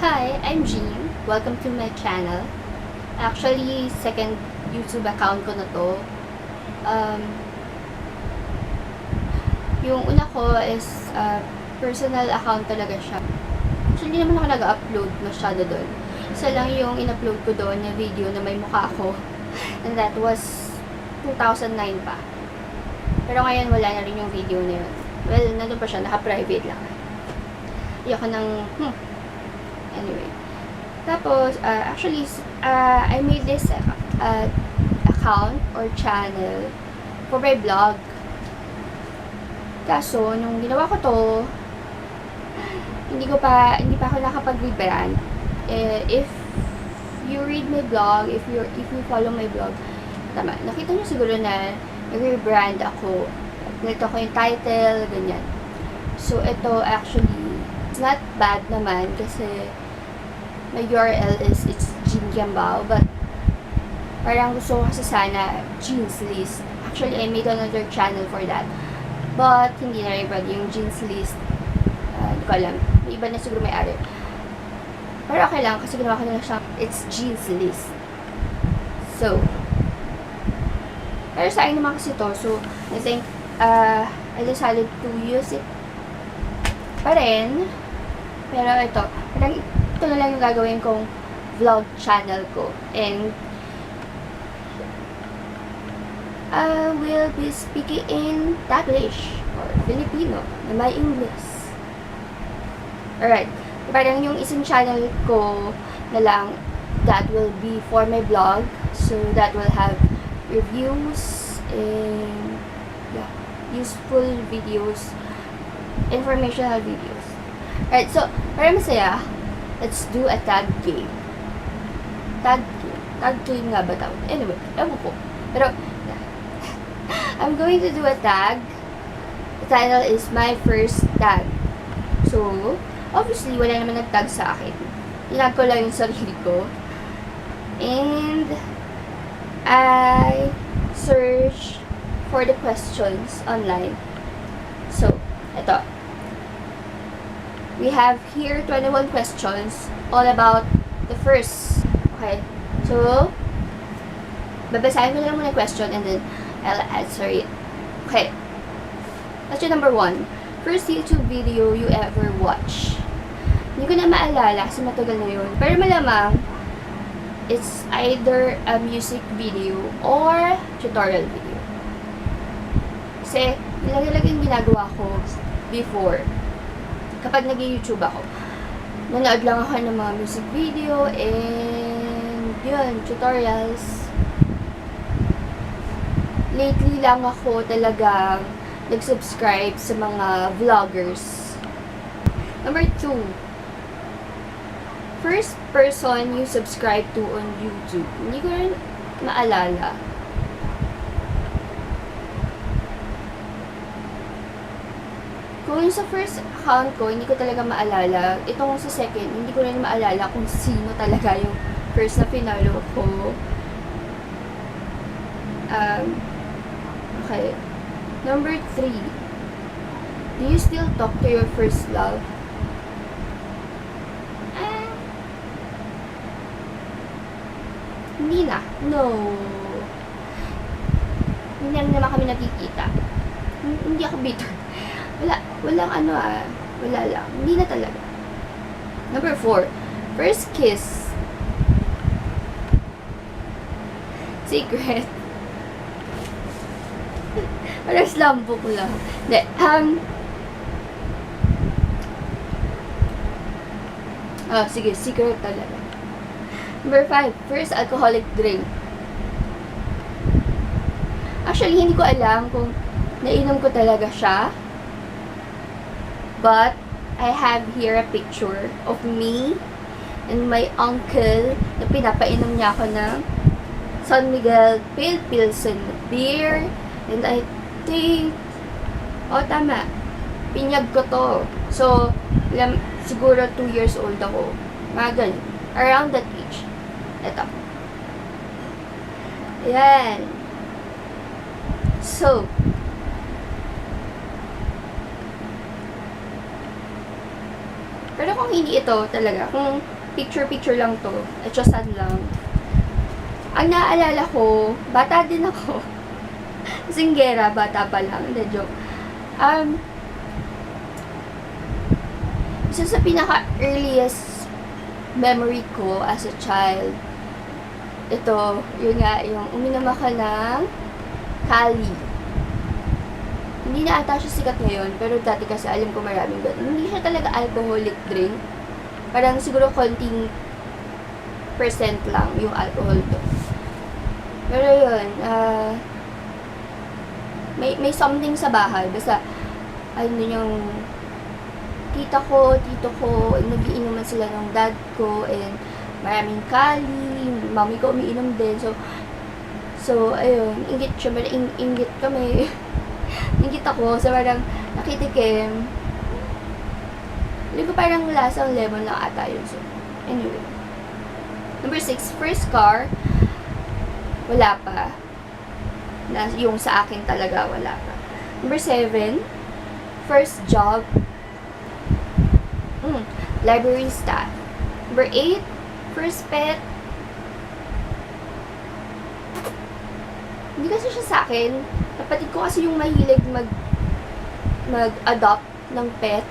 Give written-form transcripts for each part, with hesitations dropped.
Hi, I'm Jean. Welcome to my channel. Actually, second YouTube account ko na to. Yung una ko is personal account talaga siya. Actually, hindi naman ako nag-upload masyado doon. Isa lang yung in-upload ko doon na video na may mukha ko. And that was 2009 pa. Pero ngayon, wala na rin yung video na yun. Well, nandun pa siya, naka-private lang. Ayoko ng, Anyway. Tapos, actually, I made this account or channel for my blog. Kaso, nung ginawa ko to, hindi pa ako nakapag-rebrand. If you read my blog, if you follow my blog, tama, nakita nyo siguro na rebrand ako. Nito ko yung title, ganyan. So, ito actually, it's not bad naman kasi my URL is it's Jean Giambao, but parang gusto ko kasi sana Jeans List. Actually, I made another channel for that. But, hindi na rin pwede yung Jeans List. Hindi ko alam. May iba na siguro may-ari. Pero okay lang, kasi ginawa ko na lang siya, it's Jeans List. So, pero sa akin naman kasi to, so, I think, I decided to use it pa rin. Pero ito, parang ito na lang yung gagawin kong vlog channel ko. And, I will be speaking in Taglish or Filipino na may English. Alright. Parang yung isang channel ko na lang that will be for my blog. So, that will have reviews and useful videos, informational videos. Alright, so, para masaya, let's do a tag game. Tag game nga ba tawag? Anyway, ewan ko. Pero, I'm going to do a tag. The title is My First Tag. So, obviously, wala naman nag-tag sa akin. Tinag ko lang yung sarili ko. And, I search for the questions online. So, ito. We have here 21 questions all about the first. Okay? So, babasahin ko na lang muna question and then I'll answer it. Okay. Question number 1. First YouTube video you ever watch? Hindi ko na maalala kasi matagal na yun. Pero malamang, it's either a music video or tutorial video. Kasi, yung ginagawa ko before, kapag nag-YouTube ako, nanood lang ako ng mga music video and yun, tutorials. Lately lang ako talagang nag-subscribe sa mga vloggers. Number 2. First person you subscribe to on YouTube. Hindi ko rin maalala. Kung yung sa first account ko, hindi ko talaga maalala. Itong sa second, hindi ko rin maalala kung sino talaga yung first na pinalo ko. Okay. Number 3. Do you still talk to your first love? Hindi na. No. Hindi na naman kami nakikita. Hindi ako bitter. Walang wala lang. Hindi na talaga. Number 4. First kiss. Secret. Parang slambo ko lang. Hindi. Sige. Secret talaga. Number 5. First alcoholic drink. Actually, hindi ko alam kung nainom ko talaga siya. But, I have here a picture of me and my uncle na pinapainom niya ako ng San Miguel Pale Pilsen beer. And I think, tama, pinyag ko to. So, siguro 2 years old ako. Mga ganun. Around that age. Ito. Ayan. So, Pero kung hindi ito talaga, kung picture-picture lang to, etchosan lang, ang naaalala ko, bata din ako. Singgera, bata pa lang. Hindi, joke. Isa sa pinaka-earliest memory ko as a child, ito, yun nga, yung uminom ako ng Cali. Hindi na ata siya sikat ngayon, pero dati kasi alam ko maraming ganun. Hindi siya talaga alcoholic drink. Parang siguro konting percent lang yung alcohol to. Pero yun, may something sa bahay. Basta, ano yung tito ko, nagiinuman sila ng dad ko, and maraming Cali, mami ko umiinom din. So ayun, inggit siya, inggit kami. Inggit ako, so parang nakitikim. Hindi ko parang lasang lemon lang ata yun. So, anyway. Number 6, first car, wala pa. Yung sa akin talaga, wala pa. Number 7, first job, library staff. Number 8, first pet. Hindi kasi siya sa akin. Kapatid ko kasi yung mahilig mag-adopt ng pet.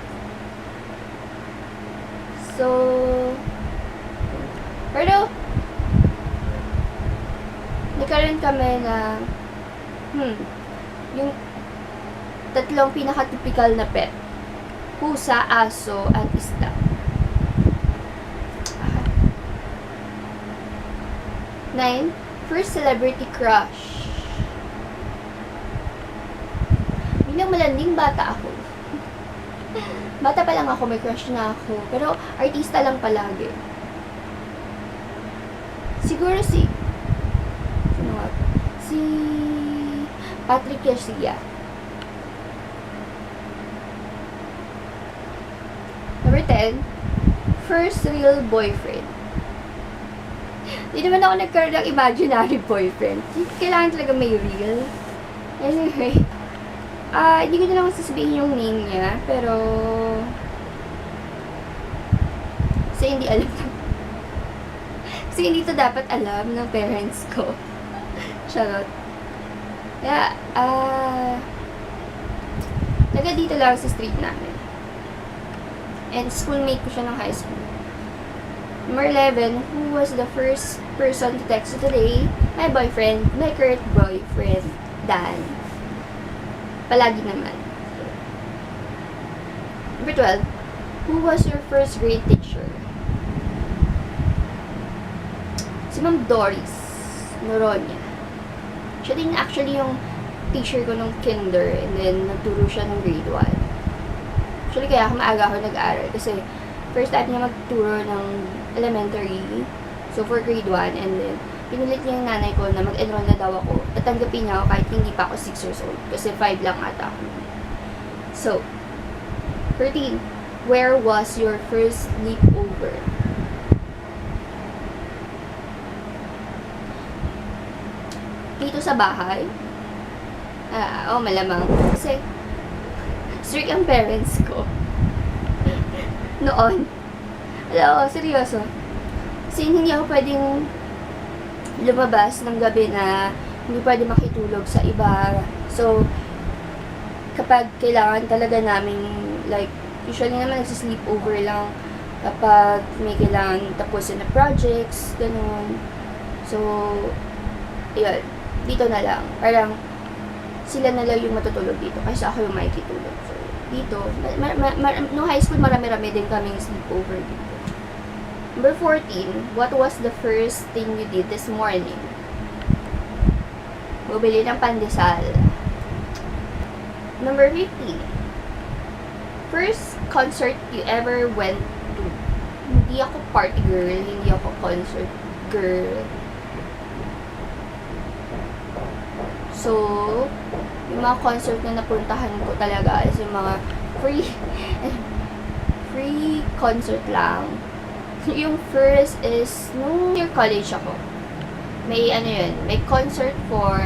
So, pero, nagkaroon kami na, yung tatlong pinaka-typical na pet. Pusa, aso, at isda. 9, first celebrity crush. Bilang malanding bata ako. Bata pa lang ako, may crush na ako. Pero artista lang palagi. Siguro si Patrick Garcia. Number 10, first real boyfriend. Hindi naman ako nagkaroon ng imaginary boyfriend. Kailangan talaga may real. Anyway, hindi ko na lang sasabihin yung name niya, pero kasi hindi alam kasi hindi to dapat alam ng parents ko. Charot. Kaya, taga dito lang sa street namin. And schoolmate ko siya ng high school. Number 11, who was the first person to text you today? My boyfriend, my current boyfriend, Dan. Palagi naman. Number 12, who was your first grade teacher? Si Ma'am Doris Noronia. Siya din actually yung teacher ko nung kinder, and then nagturo siya nung grade 1. Actually, kaya maaga ako nag-aaral kasi first time niya magturo ng elementary, so for grade 1, and then pinilit niya yung nanay ko na mag-enroll na daw ako. Tatanggapin niya ako kahit hindi pa ako 6 years old. Kasi 5 lang ata ako. So, 13. Where was your first sleepover? Dito sa bahay. Malamang. Kasi, strict ang parents ko. Noon. Seryoso. Kasi hindi ako pwedeng lumabas ng gabi na hindi pwede makitulog sa iba. So, kapag kailangan talaga namin, like, usually naman nagsisleepover lang kapag may kailangan tapusin na projects, ganun. So, yun, dito na lang. Parang, sila na lang yung matutulog dito kasi ako yung makikitulog. So, dito, no high school, marami-rami din kaming sleepover dito. Number 14, what was the first thing you did this morning? Bumili ng pandesal. Number 15, first concert you ever went to? Hindi ako party girl, hindi ako concert girl. So, yung mga concert na napuntahan ko talaga is yung mga free concert lang. Yung first is, nung year college ako, may may concert for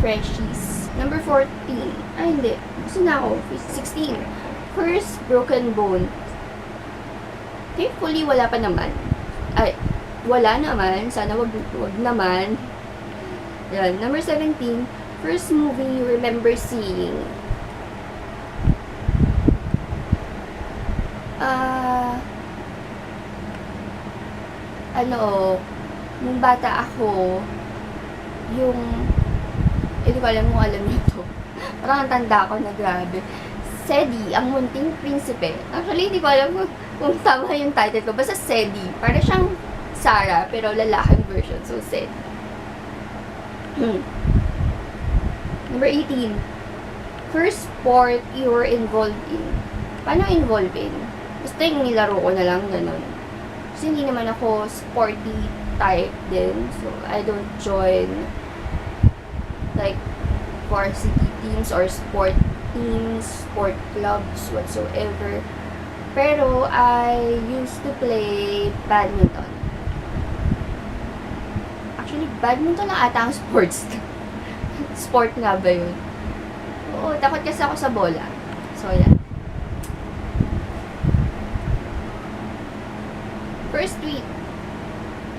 freshies. Number 14, hindi, gusto na ako, 16, first broken bone. Thankfully, wala pa naman. Ay, wala naman. Sana wag naman. Yan. Number 17. First movie you remember seeing. Nung bata ako, yung, hindi ko alam kung alam niyo to. Parang ang tanda ko na grabe. Sedi, ang Munting Prinsipe. Actually, hindi ko alam kung tama yung title ko. Basta Sedi. Para siyang Sarah, pero lalaking version. So, Sedi. Number 18. First sport you were involved in. Paano involved in? Basta yung nilaro ko na lang, ganun. Kasi hindi naman ako sporty type din. So, I don't join like varsity teams or sport teams, sport clubs, whatsoever. Pero, I used to play badminton. Actually, badminton na ata ang sports. Sport nga ba yun? Oo, takot kasi ako sa bola. So, yan.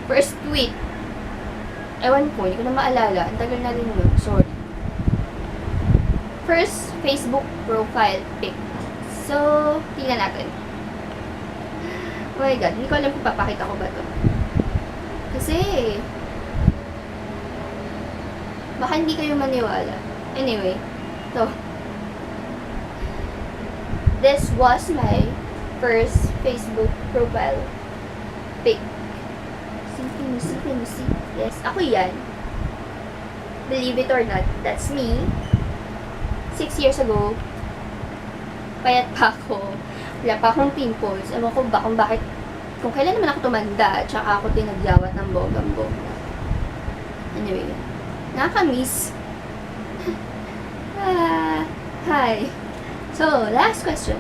First tweet. Ewan ko, hindi ko na maalala. Ang tagal na rin nun. Sorry. First Facebook profile pic. So, tingnan natin. Oh my God, hindi ko alam kung papakita ko ba to. Kasi, baka hindi kayo maniwala. Anyway, so, this was my first Facebook profile pic. See. Yes, ako yan. Believe it or not, that's me. 6 years ago, payat pa ako. Wala pa akong pimples. Ewan ko ba kung kailan naman ako tumanda, tsaka ako tinagyawat ng bonggang-bongga. Anyway, nakaka-miss. Hi. So, last question.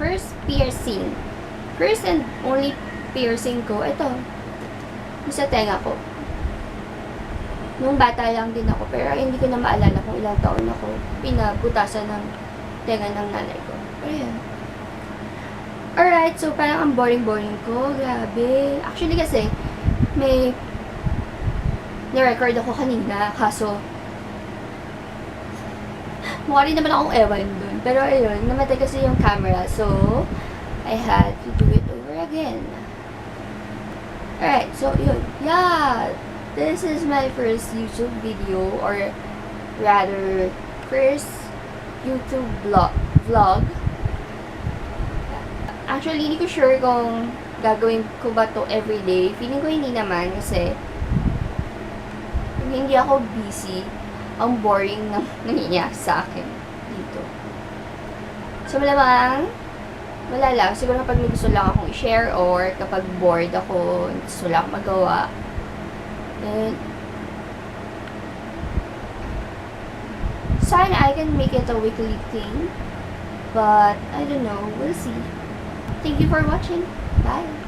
First piercing. First and only piercing ko, ito. Yung sa tenga ko. Nung bata lang din ako, pero hindi ko na maalala kung ilang taon ako pinabutasan ng tenga ng nanay ko. Pero yan. Alright, so parang ang boring-boring ko. Grabe. Actually kasi, may na-record ako kanina, kaso mukha rin naman akong ewan dun. Pero ayun, namatay kasi yung camera, so I had to do it over again. Alright, so yun. Yeah, this is my first YouTube video, or rather, first YouTube vlog. Actually, hindi ko sure kung gagawin ko ba to everyday. Feeling ko hindi naman kasi hindi ako busy. Ang boring na nangyayari sa akin dito. So, malamang wala lang. Siguro kapag may gusto lang akong i-share or kapag bored ako, gusto lang akong magawa. And sana I can make it a weekly thing. But, I don't know. We'll see. Thank you for watching. Bye!